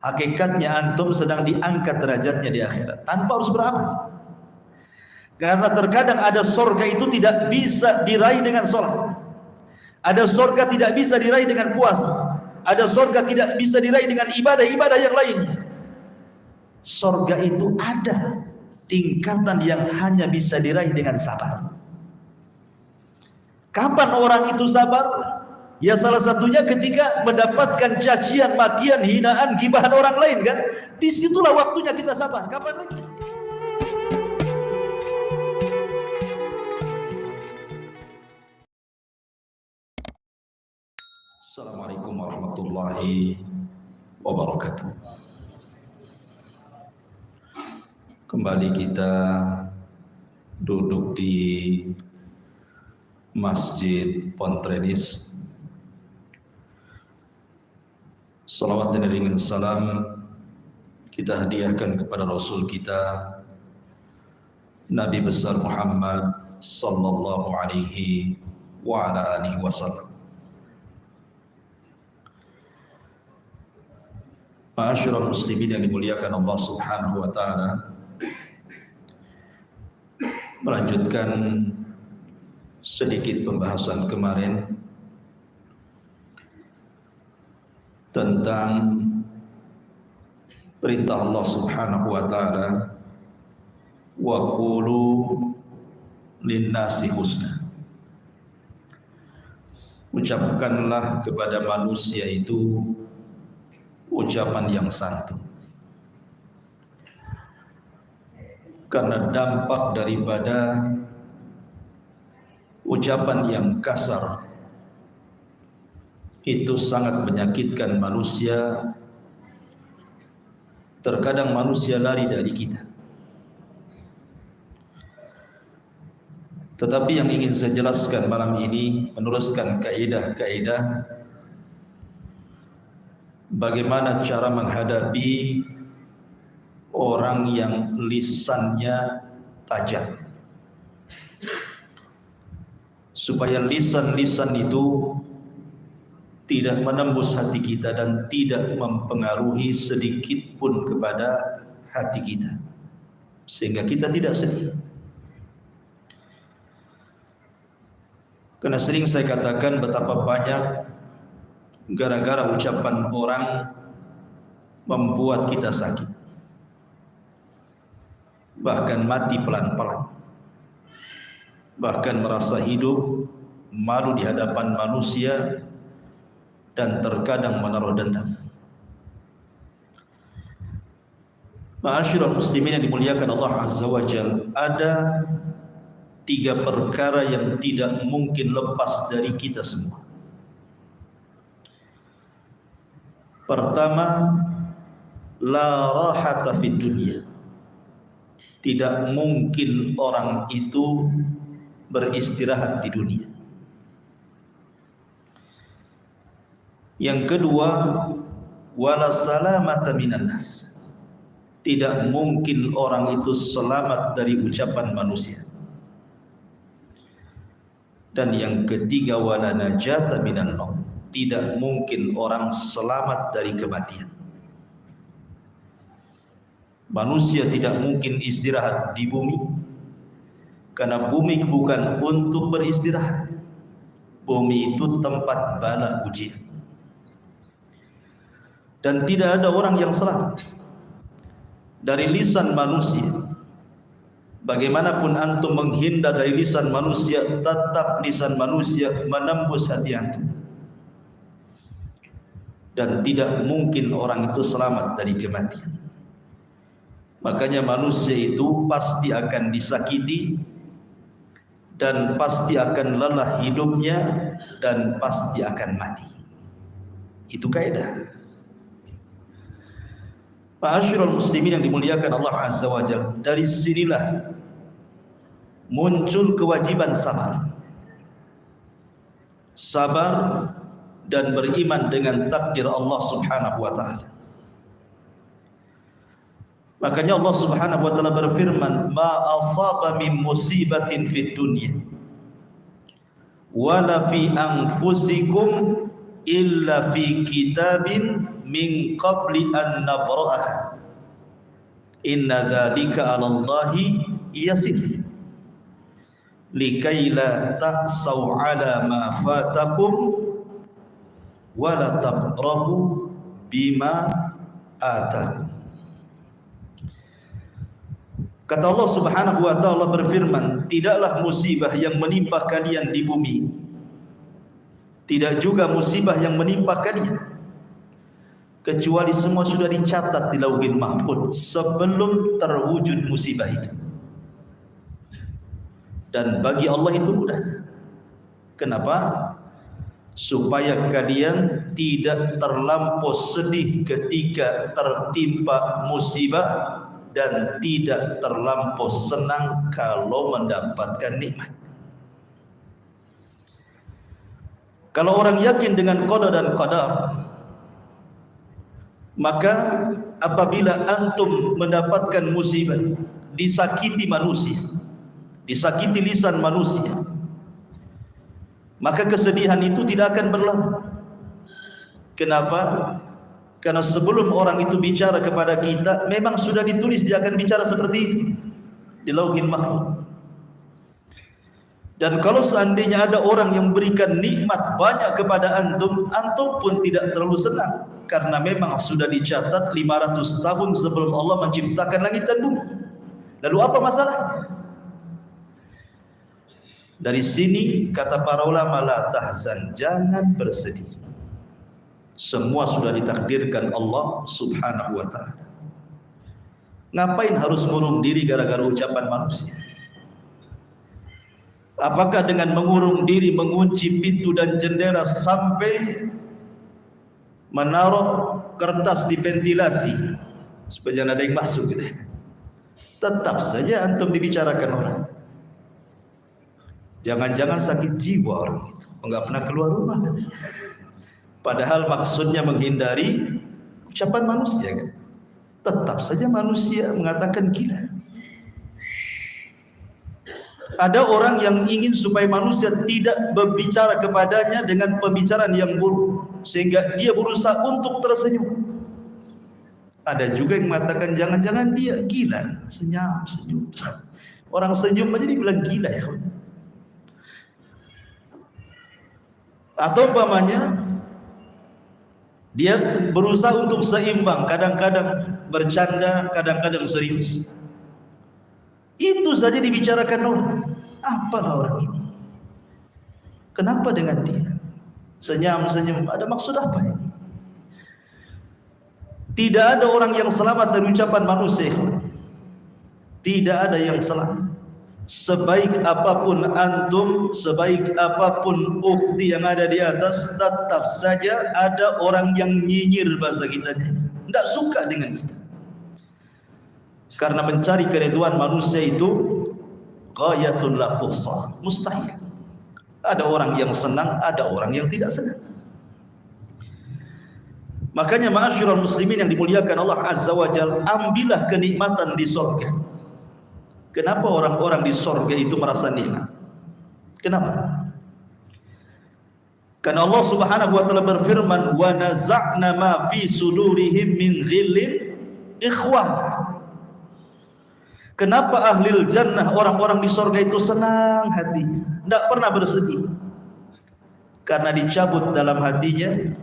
Hakikatnya antum sedang diangkat derajatnya di akhirat tanpa harus beramal. Karena terkadang ada surga itu tidak bisa diraih dengan sholat, ada surga tidak bisa diraih dengan puasa, ada surga tidak bisa diraih dengan ibadah-ibadah yang lainnya. Surga itu ada tingkatan yang hanya bisa diraih dengan sabar. Kapan orang itu sabar? Ya salah satunya ketika mendapatkan cacian, makian, hinaan, gibahan orang lain kan. Disitulah waktunya kita sabar. Kapan lagi? Assalamualaikum warahmatullahi wabarakatuh. Kembali kita duduk di Masjid Pontrenis. Salawat dan iringan salam kita hadiahkan kepada Rasul kita Nabi besar Muhammad sallallahu alaihi wa ala alihi wasallam. Ma'asyiral muslimin yang dimuliakan Allah Subhanahu wa taala, melanjutkan sedikit pembahasan kemarin tentang perintah Allah Subhanahu wa taala, wa qulu linnasi husna. Ucapkanlah kepada manusia itu ucapan yang santun. Karena dampak daripada ucapan yang kasar itu sangat menyakitkan manusia. Terkadang manusia lari dari kita. Tetapi yang ingin saya jelaskan malam ini, meneruskan kaidah-kaidah bagaimana cara menghadapi orang yang lisannya tajam, supaya lisan-lisan itu tidak menembus hati kita dan tidak mempengaruhi sedikit pun kepada hati kita, sehingga kita tidak sedih. Karena sering saya katakan betapa banyak gara-gara ucapan orang membuat kita sakit, bahkan mati pelan-pelan, bahkan merasa hidup malu di hadapan manusia, dan terkadang menaruh dendam. Ma'asyiral muslimin yang dimuliakan Allah Azza wa Jalla, ada 3 perkara yang tidak mungkin lepas dari kita semua. Pertama, la rahata fid dunya. Tidak mungkin orang itu beristirahat di dunia. Yang kedua, wala salamata minan nas. Tidak mungkin orang itu selamat dari ucapan manusia. Dan yang ketiga, wala najata minan maut. Tidak mungkin orang selamat dari kematian. Manusia tidak mungkin istirahat di bumi, karena bumi bukan untuk beristirahat. Bumi itu tempat bala ujian. Dan tidak ada orang yang selamat dari lisan manusia. Bagaimanapun antum menghindar dari lisan manusia, tetap lisan manusia menembus hati antum. Dan tidak mungkin orang itu selamat dari kematian. Makanya manusia itu pasti akan disakiti, dan pasti akan lelah hidupnya, dan pasti akan mati. Itu kaidah. Ma'asyiral muslimin yang dimuliakan Allah Azza wa Jalla, dari sinilah muncul kewajiban sabar. Sabar dan beriman dengan takdir Allah Subhanahu wa taala. Makanya Allah Subhanahu wa taala berfirman, "Ma asaba min musibatin fid dunya wala fi anfusikum illa fi kitabin min qabli an nabra'aha inna dzalika 'ala Allahi yasir likai la ta'sau 'ala ma fatakum wa la taqrabu bima atakum. Kata Allah Subhanahu wa taala berfirman, tidaklah musibah yang menimpa kalian di bumi, tidak juga musibah yang menimpa kalian, kecuali semua sudah dicatat di Lauhul Mahfuz sebelum terwujud musibah itu. Dan bagi Allah itu mudah. Kenapa? Supaya kalian tidak terlampau sedih ketika tertimpa musibah dan tidak terlampau senang kalau mendapatkan nikmat. Kalau orang yakin dengan qada dan qadar, maka apabila antum mendapatkan musibah, disakiti manusia, disakiti lisan manusia, maka kesedihan itu tidak akan berlalu. Kenapa? Karena sebelum orang itu bicara kepada kita, memang sudah ditulis dia akan bicara seperti itu di Lauhul Mahfuz. Dan kalau seandainya ada orang yang berikan nikmat banyak kepada antum, antum pun tidak terlalu senang, karena memang sudah dicatat 500 tahun sebelum Allah menciptakan langit dan bumi. Lalu apa masalahnya? Dari sini kata para ulama, la tahzan, jangan bersedih. Semua sudah ditakdirkan Allah Subhanahu wa ta'ala. Ngapain harus mengurung diri gara-gara ucapan manusia? Apakah dengan mengurung diri, mengunci pintu dan jendela sampai menaruh kertas di ventilasi supaya jangan ada yang masuk gitu, tetap saja antum dibicarakan orang? Jangan-jangan sakit jiwa orang itu, enggak pernah keluar rumah katanya. Padahal maksudnya menghindari ucapan manusia kan? Tetap saja manusia mengatakan gila. Ada orang yang ingin supaya manusia tidak berbicara kepadanya dengan pembicaraan yang buruk, sehingga dia berusaha untuk tersenyum. Ada juga yang mengatakan jangan-jangan dia gila, senyum. Orang senyum aja dibilang gila ya. Atau umpamanya dia berusaha untuk seimbang, kadang-kadang bercanda, kadang-kadang serius. Itu saja dibicarakan orang. Apalah orang ini? Kenapa dengan dia? Senyum-senyum, ada maksud apa ini? Tidak ada orang yang selamat dari ucapan manusia. Tidak ada yang selamat. Sebaik apapun antum, sebaik apapun ukti yang ada di atas, tetap saja ada orang yang nyinyir bahasa kita, tidak suka dengan kita. Karena mencari keridhaan manusia itu ghayatun la tuhsa, mustahil. Ada orang yang senang, ada orang yang tidak senang. Makanya ma'asyiral muslimin yang dimuliakan Allah Azza wa Jalla, ambillah kenikmatan di surga. Kenapa orang-orang di surga itu merasa nikmat? Kenapa? Karena Allah Subhanahu wa taala berfirman, "Wa naza'na ma fi sudurihim min ghillin ikhwan." Kenapa ahlil jannah, orang-orang di surga itu senang hatinya, tidak pernah bersedih? Karena dicabut dalam hatinya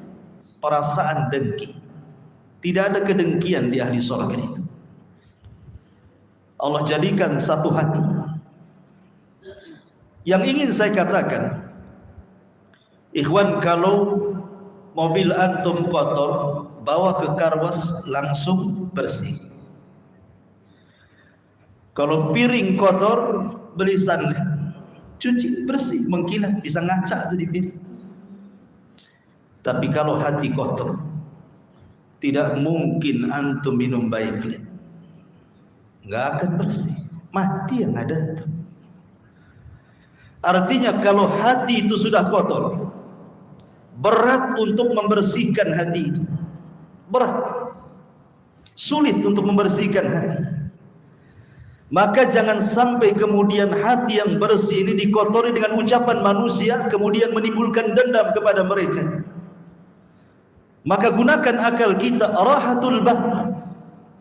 perasaan dengki. Tidak ada kedengkian di ahli surga itu. Allah jadikan satu hati. Yang ingin saya katakan, ikhwan, kalau mobil antum kotor, bawa ke karwas langsung bersih. Kalau piring kotor, beli sunlight, cuci bersih, mengkilat, bisa ngaca itu di piring. Tapi kalau hati kotor, tidak mungkin antum minum baiklit, nggak akan bersih, mati yang ada itu. Artinya kalau hati itu sudah kotor, berat untuk membersihkan hati itu, berat, sulit untuk membersihkan hati. Maka jangan sampai kemudian hati yang bersih ini dikotori dengan ucapan manusia, kemudian menimbulkan dendam kepada mereka. Maka gunakan akal kita, rahatul bal.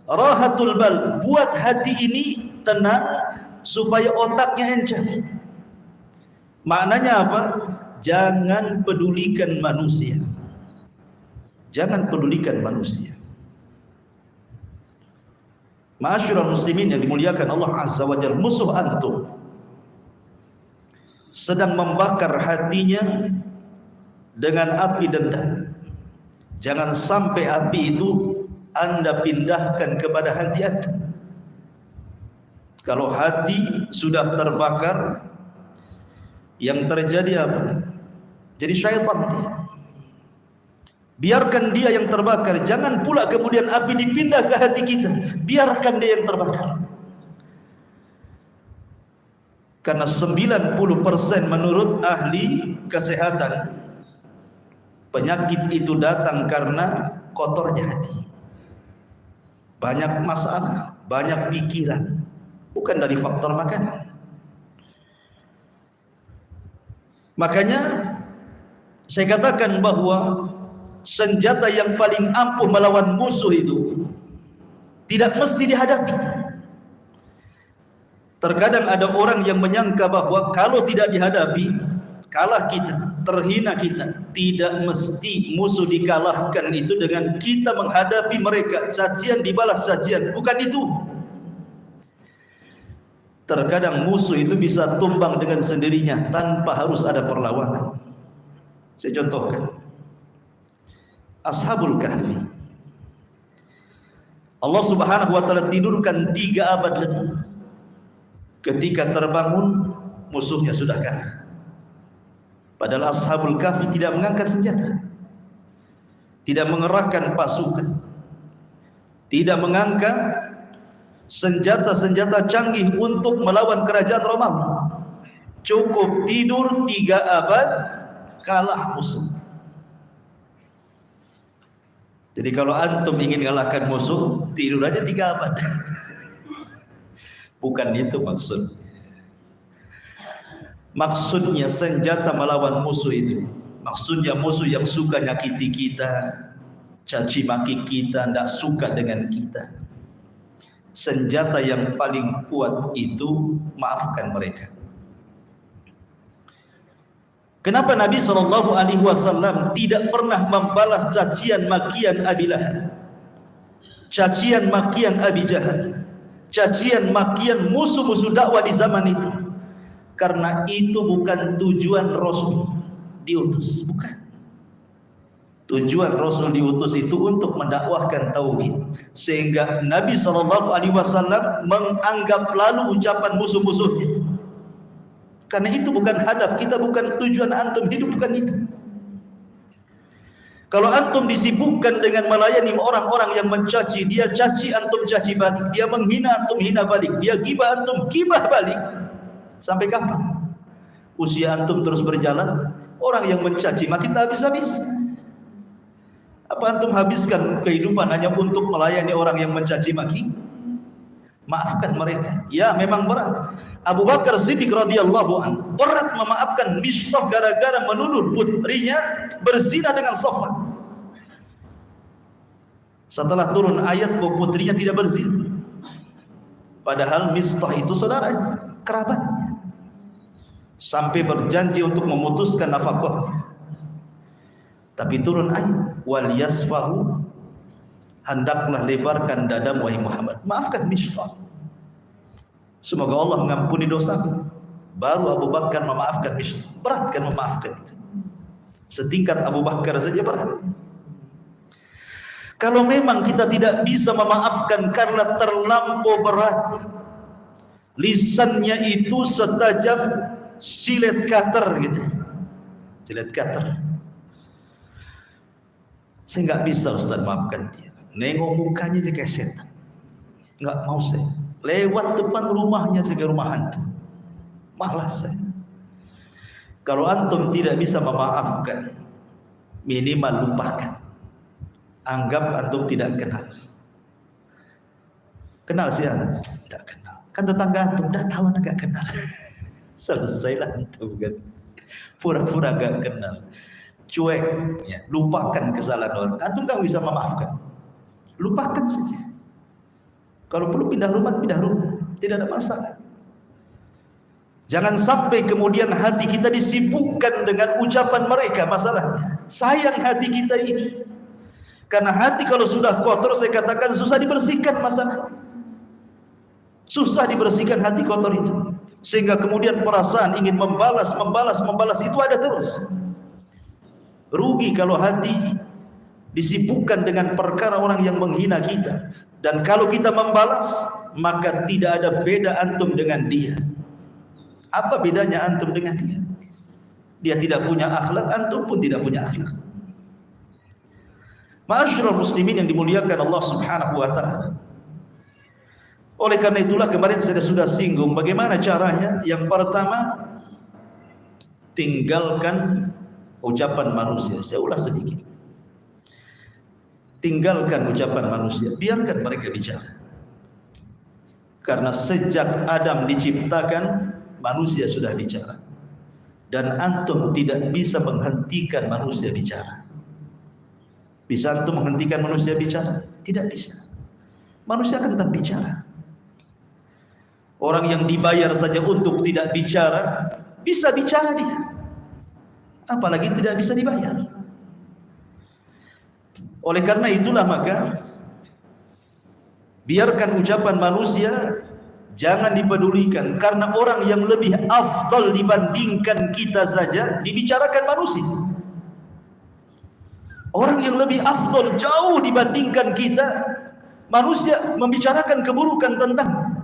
Rahatul bal, buat hati ini tenang supaya otaknya encer. Maknanya apa? Jangan pedulikan manusia. Jangan pedulikan manusia. Ma'asyiral muslimin yang dimuliakan Allah Azza wa Jalla, musuh antum sedang membakar hatinya dengan api dendam. Jangan sampai api itu Anda pindahkan kepada hati antum. Kalau hati sudah terbakar, yang terjadi apa? Jadi syaitan dia. Biarkan dia yang terbakar. Jangan pula kemudian api dipindah ke hati kita. Biarkan dia yang terbakar. Karena 90% menurut ahli kesehatan, penyakit itu datang karena kotornya hati. Banyak masalah, banyak pikiran, bukan dari faktor makanan. Makanya saya katakan bahwa senjata yang paling ampuh melawan musuh itu tidak mesti dihadapi. Terkadang ada orang yang menyangka bahwa kalau tidak dihadapi, kalah kita, terhina kita. Tidak mesti musuh dikalahkan itu dengan kita menghadapi mereka, cacian dibalas cacian, bukan itu. Terkadang musuh itu bisa tumbang dengan sendirinya tanpa harus ada perlawanan. Saya contohkan Ashabul Kahfi. Allah Subhanahu wa taala tidurkan 3 abad lebih. Ketika terbangun, musuhnya sudah kalah. Padahal Ashabul Kahfi tidak mengangkat senjata, tidak mengerahkan pasukan, tidak mengangkat senjata-senjata canggih untuk melawan kerajaan Romawi. Cukup tidur 3 abad, kalah musuh. Jadi kalau antum ingin mengalahkan musuh, tidur aja 3 abad. Bukan itu maksud. Maksudnya senjata melawan musuh itu, maksudnya musuh yang suka nyakiti kita, caci maki kita, tidak suka dengan kita. Senjata yang paling kuat itu maafkan mereka. Kenapa Nabi SAW tidak pernah membalas cacian makian Abi Lahab, cacian makian Abi Jahal, cacian makian musuh-musuh dakwah di zaman itu? Karena itu bukan tujuan Rasul diutus, bukan. Tujuan Rasul diutus itu untuk mendakwahkan tauhid, sehingga Nabi SAW menganggap lalu ucapan musuh-musuhnya. Karena itu bukan hadap kita, bukan tujuan antum hidup, bukan itu. Kalau antum disibukkan dengan melayani orang-orang yang mencaci, dia caci, antum caci balik. Dia menghina, antum hina balik. Dia gibah, antum gibah balik. Sampai kapan? Usia antum terus berjalan, orang yang mencaci maki tak habis-habis. Apa antum habiskan kehidupan hanya untuk melayani orang yang mencaci maki? Maafkan mereka. Ya, memang berat. Abu Bakar Siddiq radhiyallahu anhu berat memaafkan Mistah gara-gara menuduh putrinya berzina dengan Safwan. Setelah turun ayat bahwa putrinya tidak berzina, padahal Mistah itu saudaranya, kerabatnya, sampai berjanji untuk memutuskan nafkahnya. Tapi turun ayat wal yasfahu, hendaklah lebarkan dadamu wahai Muhammad, maafkan Mistah, semoga Allah mengampuni dosamu. Baru Abu Bakar memaafkan Mistah. Berat kan memaafkan itu? Setingkat Abu Bakar saja berat. Kalau memang kita tidak bisa memaafkan karena terlampau berat, lisannya itu setajam silet cutter gitu, silet cutter. Saya nggak bisa Ustaz maafkan dia. Nengok mukanya dia kayak setan. Nggak mau saya. Lewat depan rumahnya saya ke rumah hantu, malas saya. Kalau antum tidak bisa memaafkan, minimal lupakan. Anggap antum tidak kenal. Kenal sih antum? Tidak kenal. Kan tetangga antum, tidak tahu anda nggak kenal. Selesailah antum kan. Pura-pura nggak kenal. cuek, ya, lupakan kesalahan orang. Antum nggak bisa memaafkan, lupakan saja. Kalau perlu pindah rumah, tidak ada masalah. Jangan sampai kemudian hati kita disibukkan dengan ucapan mereka. Masalahnya sayang hati kita ini, karena hati kalau sudah kotor, saya katakan susah dibersihkan. Masalahnya susah dibersihkan hati kotor itu, sehingga kemudian perasaan ingin membalas itu ada terus. Rugi kalau hati disibukkan dengan perkara orang yang menghina kita, dan kalau kita membalas, maka tidak ada beda antum dengan dia. Apa bedanya antum dengan dia? Dia tidak punya akhlak, antum pun tidak punya akhlak. Ma'asyiral muslimin yang dimuliakan Allah Subhanahu wa taala. Oleh karena itulah kemarin saya sudah singgung bagaimana caranya. Yang pertama, tinggalkan ucapan manusia. Saya ulas sedikit. Tinggalkan ucapan manusia, biarkan mereka bicara. Karena sejak Adam diciptakan, manusia sudah bicara. Dan antum tidak bisa menghentikan manusia bicara. Bisa antum menghentikan manusia bicara? Tidak bisa. Manusia akan tetap bicara. Orang yang dibayar saja untuk tidak bicara, bisa bicara dia. Apalagi tidak bisa dibayar. Oleh karena itulah maka biarkan ucapan manusia jangan dipedulikan, karena orang yang lebih afdal dibandingkan kita saja dibicarakan manusia. Orang yang lebih afdal jauh dibandingkan kita, manusia membicarakan keburukan tentangnya.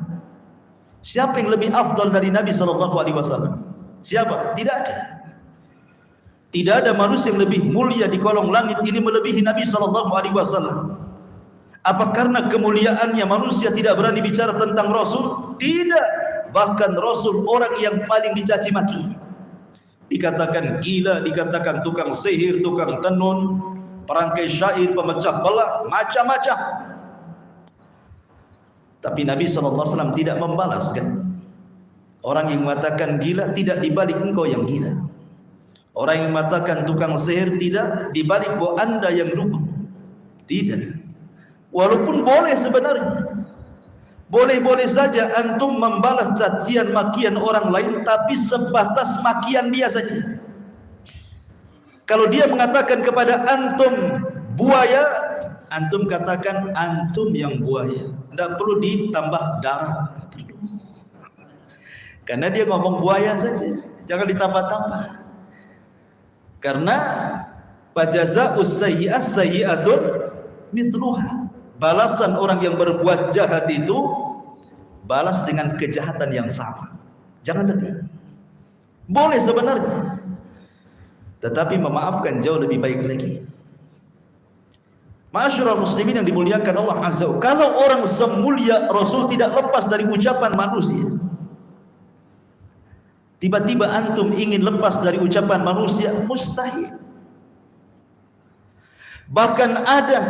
Siapa yang lebih afdal dari Nabi SAW? Siapa? Tidak ada. Tidak ada manusia yang lebih mulia di kolong langit ini melebihi Nabi SAW. Apa karena kemuliaannya manusia tidak berani bicara tentang Rasul? Tidak. Bahkan Rasul orang yang paling dicaci maki. Dikatakan gila, dikatakan tukang sihir, tukang tenun, perangkai syair, pemecah belah, macam-macam. Tapi Nabi SAW tidak membalaskan. Orang yang mengatakan gila, tidak dibalik engkau yang gila. Orang yang mengatakan tukang sihir, tidak dibalik bahwa anda yang dukun. Tidak. Walaupun boleh sebenarnya, boleh-boleh saja antum membalas cacian makian orang lain, tapi sebatas makian dia saja. Kalau dia mengatakan kepada antum buaya, antum katakan antum yang buaya. Tidak perlu ditambah darah, karena dia ngomong buaya saja, jangan ditambah-tambah. Karena fajazaa'us sayyi'ah sayyi'atun mithluha. Balasan orang yang berbuat jahat itu balas dengan kejahatan yang sama. Jangan lebih. Boleh sebenarnya, tetapi memaafkan jauh lebih baik lagi. Ma'asyiral muslimin yang dimuliakan Allah Azza wa Jalla, kalau orang semulia Rasul tidak lepas dari ucapan manusia. Tiba-tiba antum ingin lepas dari ucapan manusia, mustahil. Bahkan ada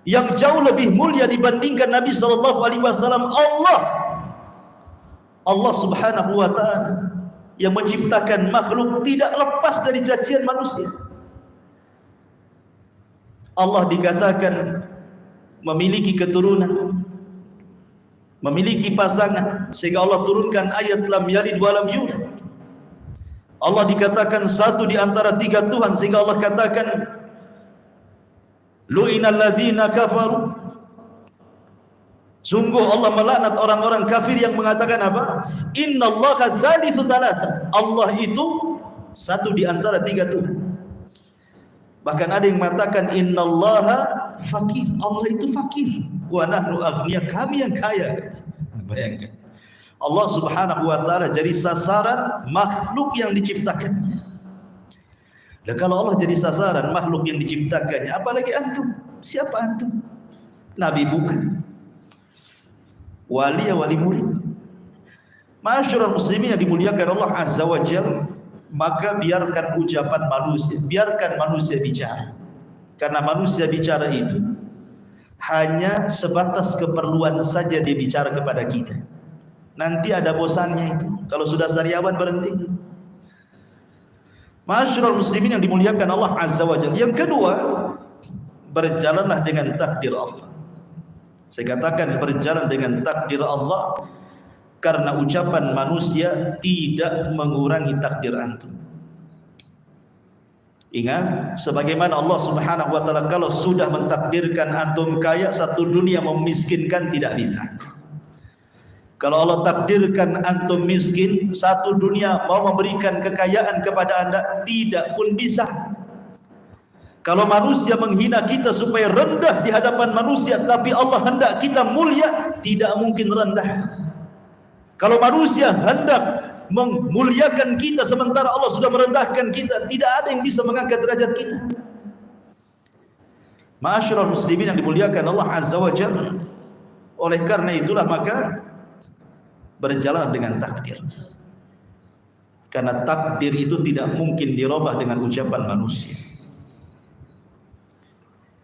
yang jauh lebih mulia dibandingkan Nabi SAW. Allah Subhanahu wa ta'ala yang menciptakan makhluk tidak lepas dari cacian manusia. Allah dikatakan memiliki keturunan, memiliki pasangan, sehingga Allah turunkan ayat lam yalid wa lam yulad. Allah dikatakan satu di antara tiga Tuhan, sehingga Allah katakan lu'inal ladzina kafaru. Sungguh Allah melaknat orang-orang kafir yang mengatakan apa? Innallaha tsalitsu tsalatsa. Allah itu satu di antara tiga Tuhan. Bahkan ada yang mengatakan innallaha fakir. Allah itu fakir. Wa nahnu aghniya, kami yang kaya. Bayangkan. Allah Subhanahu wa taala jadi sasaran makhluk yang diciptakannya. Dan kalau Allah jadi sasaran makhluk yang diciptakannya, apalagi antum? Siapa antum? Nabi bukan. Wali ya wali murid. Ma'asyiral muslimin yang dimuliakan Allah Azza wa Jalla, maka biarkan ucapan manusia, biarkan manusia bicara. Karena manusia bicara itu hanya sebatas keperluan saja dia bicara kepada kita. Nanti ada bosannya itu. Kalau sudah sariawan berhenti. Ma'asyiral muslimin yang dimuliakan Allah Azza wa Jalla. Yang kedua, berjalanlah dengan takdir Allah. Saya katakan berjalan dengan takdir Allah karena ucapan manusia tidak mengurangi takdir antum. Ingat, sebagaimana Allah Subhanahu wa taala kalau sudah mentakdirkan antum kaya, satu dunia memiskinkan tidak bisa. Kalau Allah takdirkan antum miskin, satu dunia mau memberikan kekayaan kepada anda tidak pun bisa. Kalau manusia menghina kita supaya rendah di hadapan manusia, tapi Allah hendak kita mulia, tidak mungkin rendah. Kalau manusia hendak memuliakan kita sementara Allah sudah merendahkan kita, tidak ada yang bisa mengangkat derajat kita. Ma'asyiral muslimin yang dimuliakan Allah Azza wa Jalla. Oleh karena itulah maka berjalan dengan takdir. Karena takdir itu tidak mungkin dirubah dengan ucapan manusia.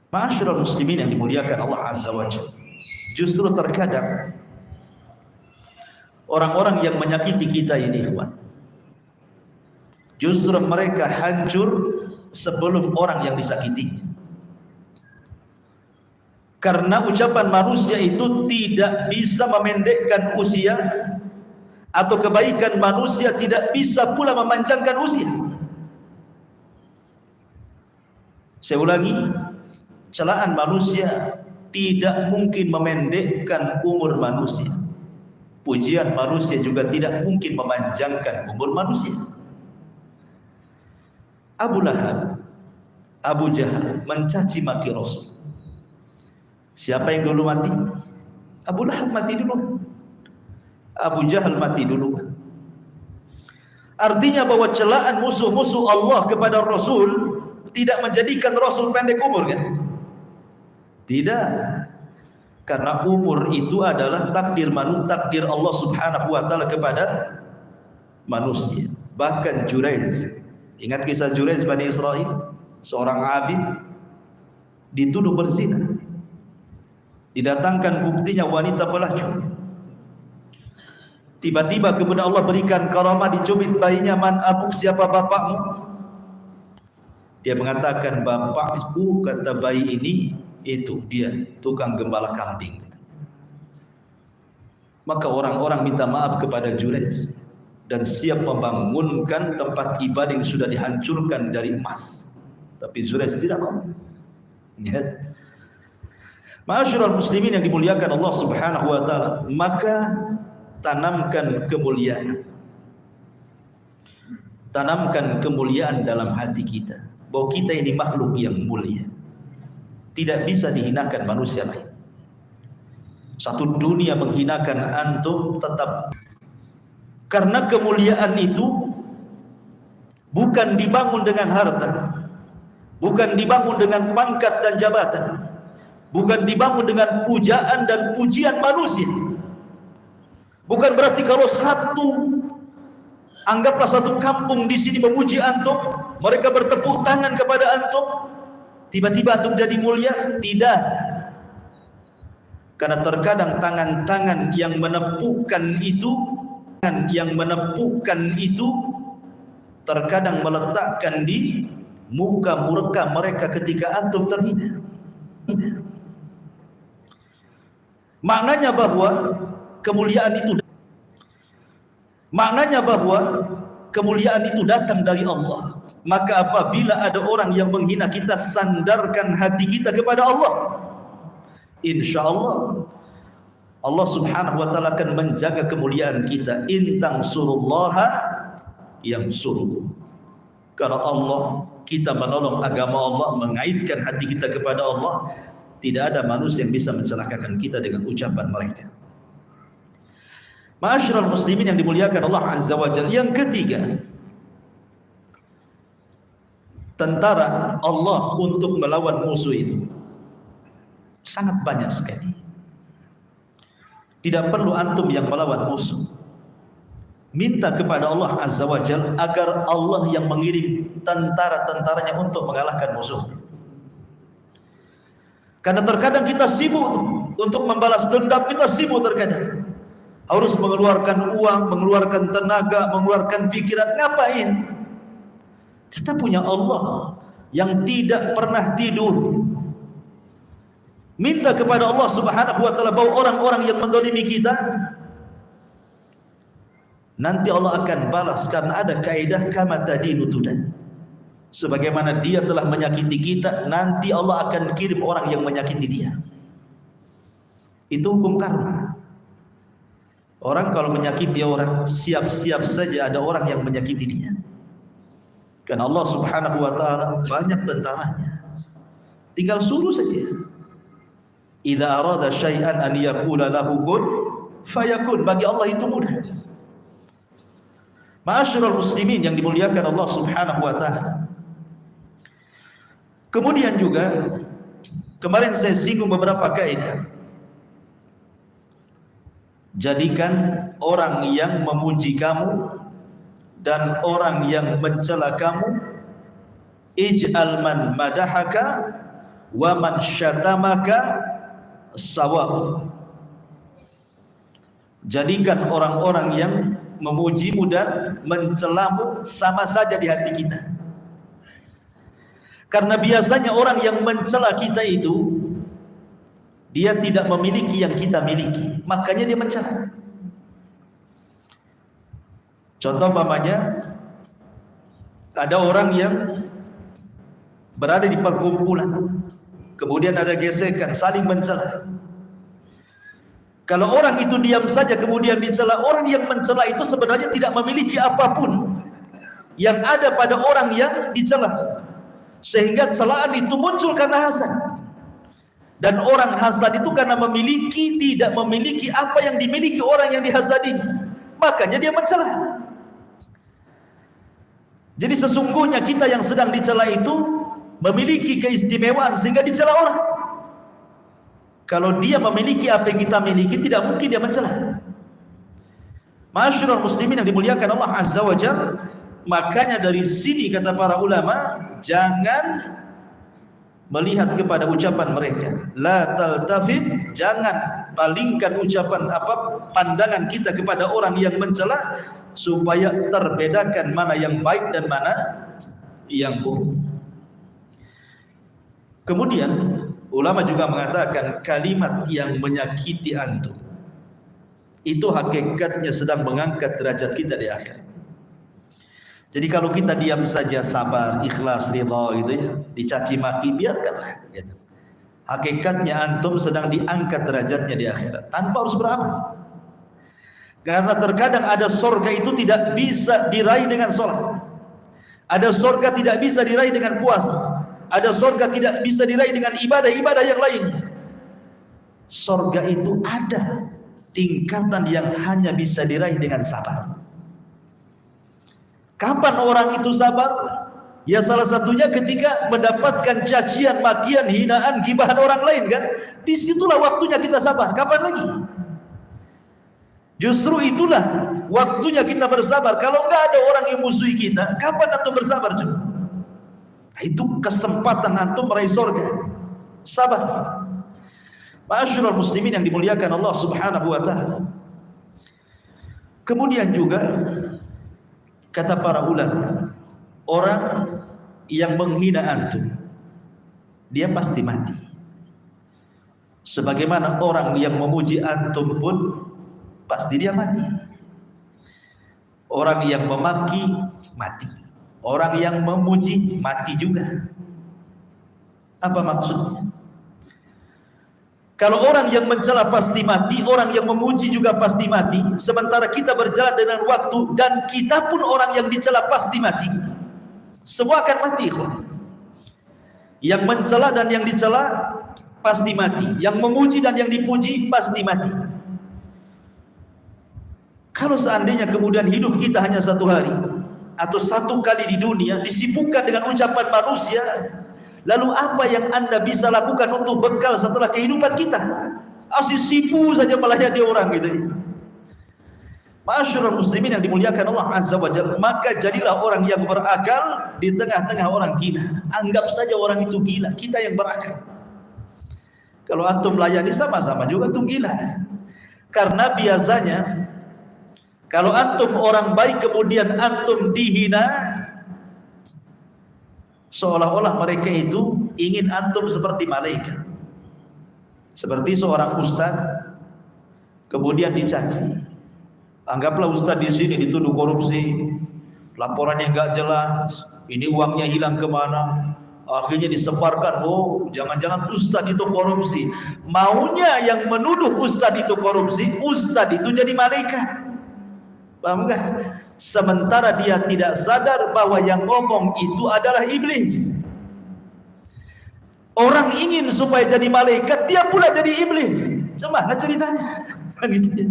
Ma'asyiral muslimin yang dimuliakan Allah Azza wa Jalla. Justru terkadang orang-orang yang menyakiti kita ini, ikhwan, justru mereka hancur sebelum orang yang disakiti. Karena ucapan manusia itu tidak bisa memendekkan usia, atau kebaikan manusia tidak bisa pula memanjangkan usia. Saya ulangi, celaan manusia tidak mungkin memendekkan umur manusia. Pujian manusia juga tidak mungkin memanjangkan umur manusia. Abu Lahab, Abu Jahal mencaci maki Rasul. Siapa yang dulu mati? Abu Lahab mati dulu. Abu Jahal mati dulu. Artinya bahwa celaan musuh-musuh Allah kepada Rasul tidak menjadikan Rasul pendek umur, kan? Tidak. Karena umur itu adalah takdir Allah Subhanahu wa taala kepada manusia. Bahkan Jurayz, ingat kisah Jurayz Bani Israel, seorang abid dituduh berzina. Didatangkan buktinya wanita pelacur. Tiba-tiba kemudian Allah berikan karamah, dicubit bayinya, man abuk, siapa bapakmu? Dia mengatakan, bapakku, kata bayi ini, itu dia tukang gembala kambing. Maka orang-orang minta maaf kepada Jurayz dan siap membangunkan tempat ibadah yang sudah dihancurkan dari emas. Tapi Jurayz tidak mau. Ya. Ma'asyiral muslimin yang dimuliakan Allah Subhanahu wa taala, maka tanamkan kemuliaan. Tanamkan kemuliaan dalam hati kita, bahwa kita ini makhluk yang mulia. Tidak bisa dihinakan manusia lain. Satu dunia menghinakan antum tetap. Karena kemuliaan itu bukan dibangun dengan harta, bukan dibangun dengan pangkat dan jabatan, bukan dibangun dengan pujaan dan pujian manusia. Bukan berarti kalau anggaplah satu kampung di sini memuji antum, mereka bertepuk tangan kepada antum, tiba-tiba antum jadi mulia. Tidak. Karena terkadang tangan-tangan yang menepukkan itu terkadang meletakkan di muka mereka ketika antum terhina. Maknanya bahwa kemuliaan itu datang dari Allah. Maka apabila ada orang yang menghina kita, sandarkan hati kita kepada Allah. Insyaallah Allah Subhanahu wa taala akan menjaga kemuliaan kita. In tansurullaha yansurukum. Kalau Allah, kita menolong agama Allah, mengaitkan hati kita kepada Allah, tidak ada manusia yang bisa mencelakakan kita dengan ucapan mereka. Ma'asyiral muslimin yang dimuliakan Allah Azza wa Jalla. Yang ketiga, tentara Allah untuk melawan musuh itu sangat banyak sekali. Tidak perlu antum yang melawan musuh. Minta kepada Allah Azza wa Jalla agar Allah yang mengirim tentara-tentaranya untuk mengalahkan musuh. Karena terkadang kita sibuk untuk membalas dendam, kita sibuk terkadang. Harus mengeluarkan uang, mengeluarkan tenaga, mengeluarkan pikiran. Ngapain? Kita punya Allah yang tidak pernah tidur. Minta kepada Allah Subhanahu wa taala bahwa orang-orang yang menzalimi kita nanti Allah akan balas, karena ada kaidah kama tadinu tudan. Sebagaimana dia telah menyakiti kita, nanti Allah akan kirim orang yang menyakiti dia. Itu hukum karma. Orang kalau menyakiti orang, siap-siap saja ada orang yang menyakiti dia. Karena Allah Subhanahu wa taala banyak tentaranya. Tinggal suruh saja. Idza arada syai'an an yaqula lahu kun fayakun. Bagi Allah itu mudah. Ma'asyiral muslimin yang dimuliakan Allah Subhanahu wa taala. Kemudian juga kemarin saya singgung beberapa kaidah. Jadikan orang yang memuji kamu dan orang yang mencela kamu, ij'al man madahaka wa man syatamaka sawa'un. Jadikan orang-orang yang memujimu dan mencelamu sama saja di hati kita. Karena biasanya orang yang mencela kita itu dia tidak memiliki yang kita miliki, makanya dia mencela. Contoh umpamanya ada orang yang berada di perkumpulan, kemudian ada gesekan, saling mencela. Kalau orang itu diam saja kemudian dicela, orang yang mencela itu sebenarnya tidak memiliki apapun yang ada pada orang yang dicela, sehingga celaan itu muncul karena hasad. Dan orang hasad itu karena tidak memiliki apa yang dimiliki orang yang dihasadinya, makanya dia mencela. Jadi sesungguhnya kita yang sedang dicela itu memiliki keistimewaan sehingga dicela orang. Kalau dia memiliki apa yang kita miliki, tidak mungkin dia mencela. Ma'asyiral muslimin yang dimuliakan Allah Azza wa Jalla, makanya dari sini kata para ulama, jangan melihat kepada ucapan mereka. La taltafit, jangan palingkan ucapan pandangan kita kepada orang yang mencela, supaya terbedakan mana yang baik dan mana yang buruk. Kemudian ulama juga mengatakan kalimat yang menyakiti antum itu hakikatnya sedang mengangkat derajat kita di akhirat. Jadi kalau kita diam saja, sabar, ikhlas, ridha gitu ya, dicaci maki, biarkanlah gitu. Hakikatnya antum sedang diangkat derajatnya di akhirat tanpa harus beramal. Karena terkadang ada surga itu tidak bisa diraih dengan sholat. Ada surga tidak bisa diraih dengan puasa. Ada surga tidak bisa diraih dengan ibadah-ibadah yang lainnya. Surga itu ada tingkatan yang hanya bisa diraih dengan sabar. Kapan orang itu sabar? Ya salah satunya ketika mendapatkan cacian, makian, hinaan, gibahan orang lain kan. Disitulah waktunya kita sabar. Kapan lagi? Justru itulah waktunya kita bersabar. Kalau nggak ada orang yang musuhi kita, kapan antum bersabar coba? Nah, itu kesempatan antum meraih surga. Sabar. Ma'asyiral muslimin yang dimuliakan Allah Subhanahu wa taala. Kemudian juga kata para ulama, orang yang menghina antum, dia pasti mati. Sebagaimana orang yang memuji antum pun pasti dia mati. Orang yang memaki mati, orang yang memuji mati juga. Apa maksudnya? Kalau orang yang mencela pasti mati, orang yang memuji juga pasti mati, sementara kita berjalan dengan waktu dan kita pun orang yang dicela pasti mati, semua akan mati. Yang mencela dan yang dicela pasti mati, yang memuji dan yang dipuji pasti mati. Kalau seandainya kemudian hidup kita hanya satu hari atau satu kali di dunia disibukkan dengan ucapan manusia, lalu apa yang anda bisa lakukan untuk bekal setelah kehidupan kita? Asyik sipu saja melayani orang gitu. Ma'asyiral muslimin yang dimuliakan Allah Azza wa Jalla, maka jadilah orang yang berakal di tengah-tengah orang gila. Anggap saja orang itu gila, kita yang berakal. Kalau antum melayani sama-sama juga antum gila. Karena biasanya kalau antum orang baik kemudian antum dihina, seolah-olah mereka itu ingin antum seperti malaikat. Seperti seorang ustaz kemudian dicaci. Anggaplah ustaz di sini dituduh korupsi, laporannya nggak jelas, ini uangnya hilang kemana, akhirnya disebarkan, oh jangan-jangan ustaz itu korupsi. Maunya yang menuduh ustaz itu korupsi, ustaz itu jadi malaikat. Paham nggak? Sementara dia tidak sadar bahwa yang ngomong itu adalah iblis. Orang ingin supaya jadi malaikat, dia pula jadi iblis. Gimana ceritanya? Gitu ya.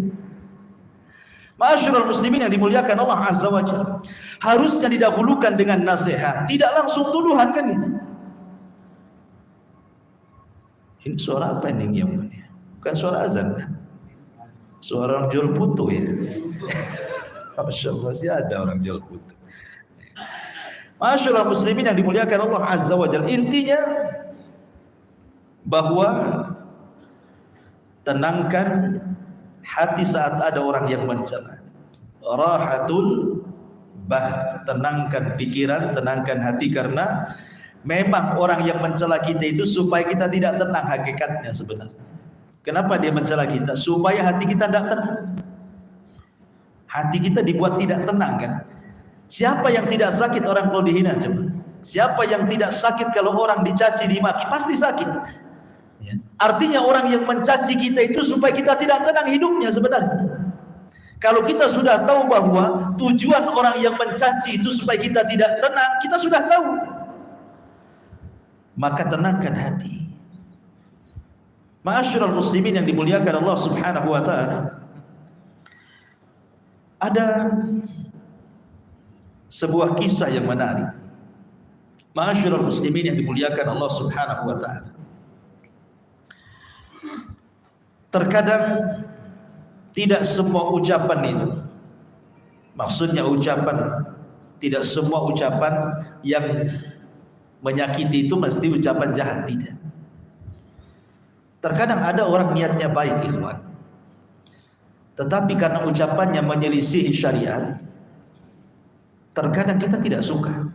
Ma'asyiral muslimin yang dimuliakan Allah Azza wa Jalla, harusnya didahulukan dengan nasihat, tidak langsung tuduhan, kan gitu. Ini suara apa ini yang mulia? Bukan suara azan kan? Suara orang jual putu ya. Masya Allah, sih ada orang jual putu. Ma'asyiral muslimin yang dimuliakan Allah Azza wa Jalla, intinya bahwa tenangkan hati saat ada orang yang mencela. Rahatul bah, tenangkan pikiran, tenangkan hati, karena memang orang yang mencela kita itu supaya kita tidak tenang hakikatnya sebenarnya. Kenapa dia mencela kita? Supaya hati kita tidak tenang. Hati kita dibuat tidak tenang kan? Siapa yang tidak sakit orang kalau dihina coba? Siapa yang tidak sakit kalau orang dicaci, dimaki? Pasti sakit. Ya. Artinya orang yang mencaci kita itu supaya kita tidak tenang hidupnya sebenarnya. Kalau kita sudah tahu bahwa tujuan orang yang mencaci itu supaya kita tidak tenang, kita sudah tahu, maka tenangkan hati. Ma'asyiral muslimin yang dimuliakan Allah Subhanahu wa taala, ada sebuah kisah yang menarik. Ma'asyiral muslimin yang dimuliakan Allah Subhanahu wa taala, terkadang tidak semua ucapan itu, maksudnya ucapan, tidak semua ucapan yang menyakiti itu mesti ucapan jahat, tidak. Terkadang ada orang niatnya baik, ikhwan, tetapi karena ucapannya menyelisihi syariat, terkadang kita tidak suka.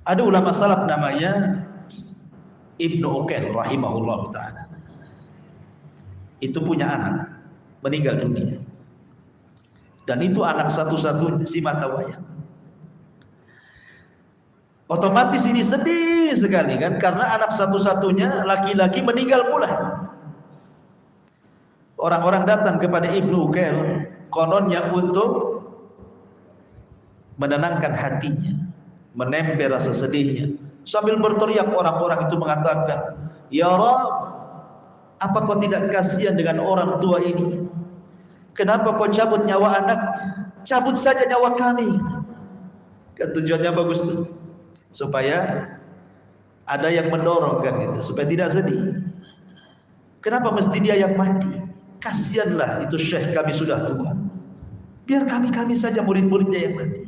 Ada ulama salaf namanya Ibnu Uqail rahimahullah ta'ala. Itu punya anak meninggal dunia, dan itu anak satu-satunya, si mata wayang. Otomatis ini sedih sekali kan, karena anak satu-satunya laki-laki meninggal pula. Orang-orang datang kepada Ibnu Uqail kononnya untuk menenangkan hatinya, menemper rasa sedihnya. Sambil berteriak orang-orang itu mengatakan, "Ya Rabb, apa kau tidak kasihan dengan orang tua ini? Kenapa kau cabut nyawa anak? Cabut saja nyawa kami." Kan tujuannya bagus tuh, supaya ada yang mendorong kan gitu, supaya tidak sedih. Kenapa mesti dia yang mati? Kasihanlah, itu syekh kami sudah tua. Biar kami saja murid-muridnya yang mati.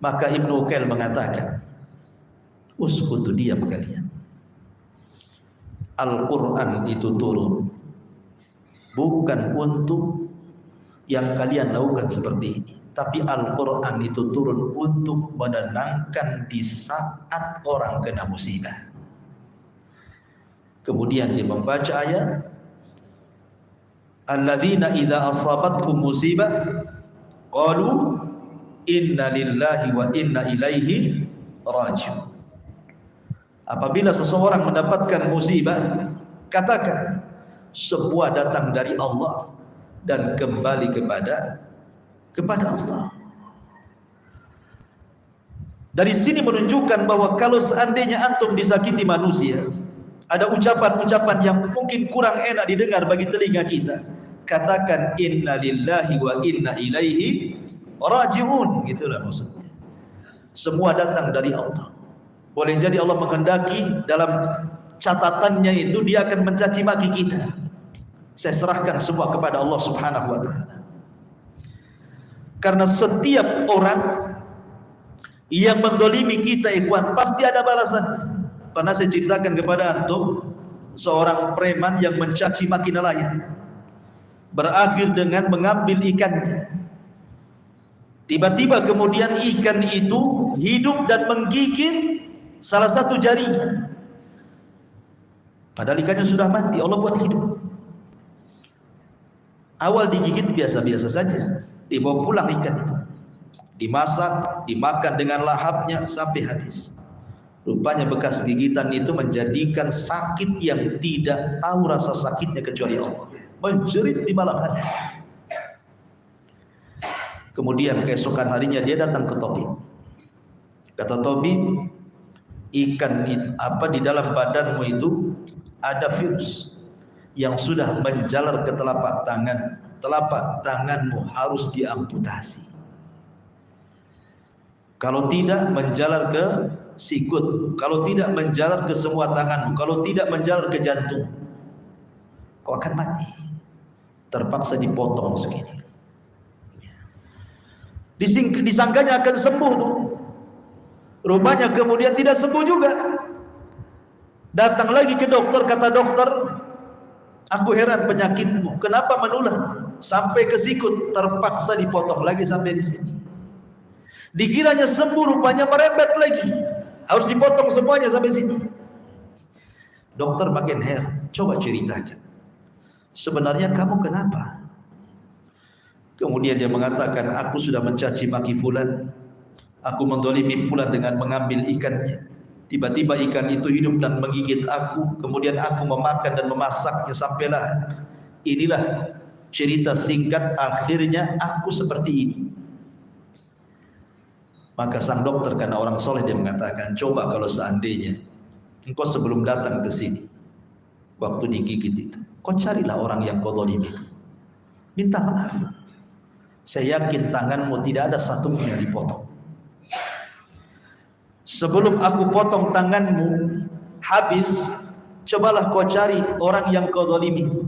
Maka Ibnu Uqail mengatakan, "Uskutu, diam kalian. Al-Quran itu turun bukan untuk yang kalian lakukan seperti ini, tapi Al-Quran itu turun untuk menenangkan di saat orang kena musibah." Kemudian dia membaca ayat, "Alladzina idza asabatkum musibah qalu inna lillahi wa inna ilaihi raji'un." Apabila seseorang mendapatkan musibah, katakan semua datang dari Allah dan kembali kepada Allah. Dari sini menunjukkan bahwa kalau seandainya antum disakiti manusia, ada ucapan-ucapan yang mungkin kurang enak didengar bagi telinga kita, katakan inna lillahi wa inna ilaihi raji'un, gitulah maksudnya. Semua datang dari Allah. Boleh jadi Allah menghendaki dalam catatannya itu dia akan mencaci maki kita. Saya serahkan semua kepada Allah Subhanahu wa taala. Karena setiap orang yang mendolimi kita, ikhwan, pasti ada balasannya. Pernah saya ceritakan kepada antum seorang preman yang mencaci maki nelayan, berakhir dengan mengambil ikannya. Tiba-tiba kemudian ikan itu hidup dan menggigit salah satu jarinya. Padahal ikannya sudah mati, Allah buat hidup. Awal digigit biasa-biasa saja, dibawa pulang ikan itu, dimasak, dimakan dengan lahapnya sampai habis. Rupanya bekas gigitan itu menjadikan sakit yang tidak tahu rasa sakitnya kecuali Allah, menjerit di malam hari. Kemudian keesokan harinya dia datang ke tabib. Kata tabib, ikan di dalam badanmu itu ada virus yang sudah menjalar ke telapak tangan. Telapak tanganmu harus diamputasi. Kalau tidak, menjalar ke sikut. Kalau tidak, menjalar ke semua tanganmu. Kalau tidak, menjalar ke jantung. Kau akan mati. Terpaksa dipotong segini. Disangkanya akan sembuh tuh. Rupanya kemudian tidak sembuh juga. Datang lagi ke dokter, kata dokter, aku heran penyakitmu, kenapa menular sampai ke sikut, terpaksa dipotong lagi sampai di sini. Dikiranya sembuh, rupanya merembet lagi, harus dipotong semuanya sampai sini. Dokter makin heran, coba ceritakan, sebenarnya kamu kenapa? Kemudian dia mengatakan, aku sudah mencaci maki fulan, aku mendolimi fulan dengan mengambil ikannya. Tiba-tiba ikan itu hidup dan menggigit aku. Kemudian aku memakan dan memasaknya sampailah. Inilah cerita singkat akhirnya aku seperti ini. Maka sang dokter karena orang soleh dia mengatakan, coba kalau seandainya engkau sebelum datang ke sini, waktu digigit itu, kau carilah orang yang kau zalimi itu, minta maaf. Saya yakin tanganmu tidak ada satu pun yang dipotong. Sebelum aku potong tanganmu habis, cobalah kau cari orang yang kau zalimi itu.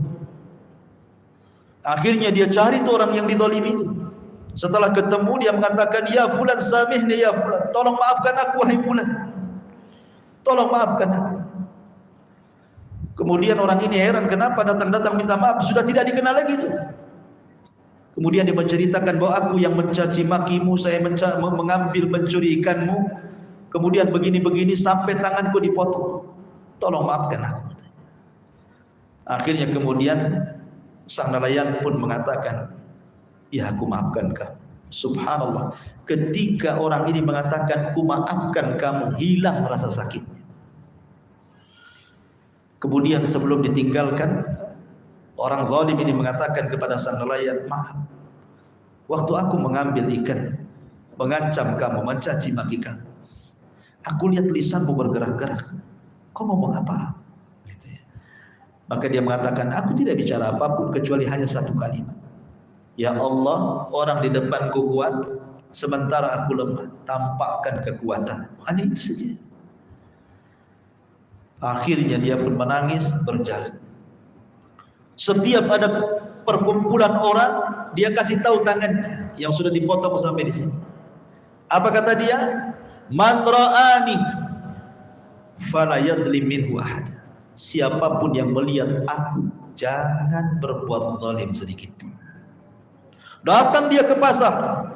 Akhirnya dia cari tu orang yang dizalimi itu. Setelah ketemu dia mengatakan, ya fulan samihni ya fulan, tolong maafkan aku wahai fulan, tolong maafkan aku. Kemudian orang ini heran, kenapa datang-datang minta maaf, sudah tidak dikenal lagi itu. Kemudian dia menceritakan bahwa aku yang mencaci makimu, saya mengambil mencuri ikanmu, kemudian begini-begini sampai tanganku dipotong, tolong maafkan aku. Akhirnya kemudian sang nelayan pun mengatakan, ya aku maafkan kamu. Subhanallah, ketika orang ini mengatakan aku maafkan kamu, hilang rasa sakitnya. Kemudian sebelum ditinggalkan, orang zalim ini mengatakan kepada sang nelayan, maaf, waktu aku mengambil ikan, mengancam kamu, mencaci maki kamu, aku lihat lisanmu bergerak-gerak, kau ngomong apa? Gitu ya. Maka dia mengatakan, aku tidak bicara apapun kecuali hanya satu kalimat, ya Allah, orang di depanku kuat, sementara aku lemah, tampakkan kekuatan. Hanya itu saja. Akhirnya dia pun menangis, berjalan. Setiap ada perkumpulan orang, dia kasih tahu tangannya yang sudah dipotong sampai di sini. Apa kata dia? Man ra'ani fala yadlim minhu ahad. Siapapun yang melihat aku, jangan berbuat zalim sedikit pun. Datang dia ke pasar,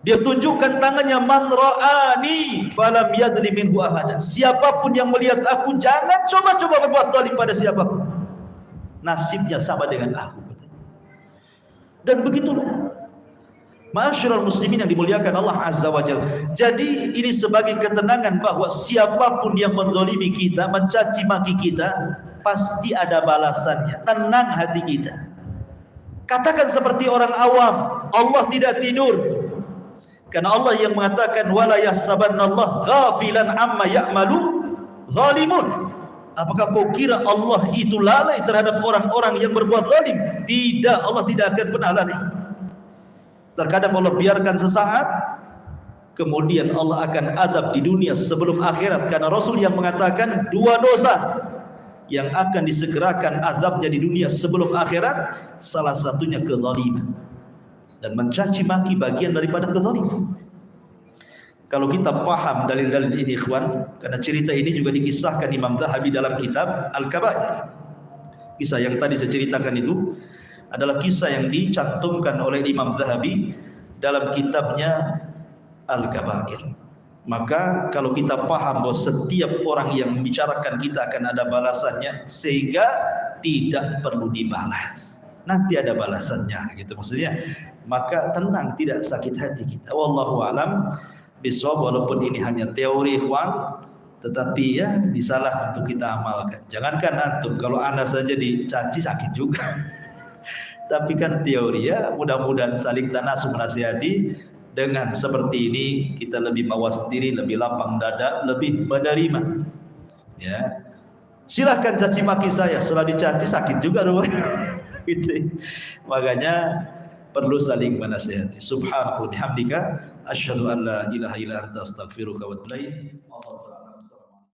dia tunjukkan tangannya, man ra'ani falam yadlim minhu ahad. Siapapun yang melihat aku, jangan coba-coba berbuat zalim pada siapapun. Nasibnya sama dengan aku. Dan begitulah ma'asyiral muslimin yang dimuliakan Allah Azza wa Jalla. Jadi ini sebagai ketenangan bahwa siapapun yang menzalimi kita, mencaci maki kita, pasti ada balasannya. Tenang hati kita. Katakan seperti orang awam, Allah tidak tidur. Karena Allah yang mengatakan, wala yahsabannallaha ghafilan amma ya'malu zalimun. Apakah kau kira Allah itu lalai terhadap orang-orang yang berbuat zalim? Tidak, Allah tidak akan pernah lalai. Terkadang Allah biarkan sesaat, kemudian Allah akan adab di dunia sebelum akhirat. Karena Rasul yang mengatakan dua dosa yang akan disegerakan azabnya di dunia sebelum akhirat, salah satunya kezaliman. Dan mencaci maki bagian daripada kezaliman. Kalau kita paham dalil-dalil ini ikhwan, karena cerita ini juga dikisahkan Imam Zahabi dalam kitab Al-Kabair. Kisah yang tadi saya ceritakan itu adalah kisah yang dicantumkan oleh Imam Zahabi dalam kitabnya Al-Kabair. Maka kalau kita paham bahwa setiap orang yang membicarakan kita akan ada balasannya, sehingga tidak perlu dibalas, nanti ada balasannya gitu maksudnya, maka tenang, tidak sakit hati kita. Wallahu alam bisawab. Walaupun ini hanya teori ikhwan, tetapi ya bisalah untuk kita amalkan. Jangankan antum, kalau anda saja dicaci sakit juga. Tapi kan teori ya, mudah-mudahan saling tanasub menasihati. Dengan seperti ini kita lebih mawas diri, lebih lapang dada, lebih menerima. Ya, silahkan caci maki saya, setelah dicaci sakit juga rupanya. Gitu. Makanya perlu saling menasihati. Subhanallahi wa bihamdika, asyhadu an la ilaha illa anta, astaghfiruka wa atubu ilaik.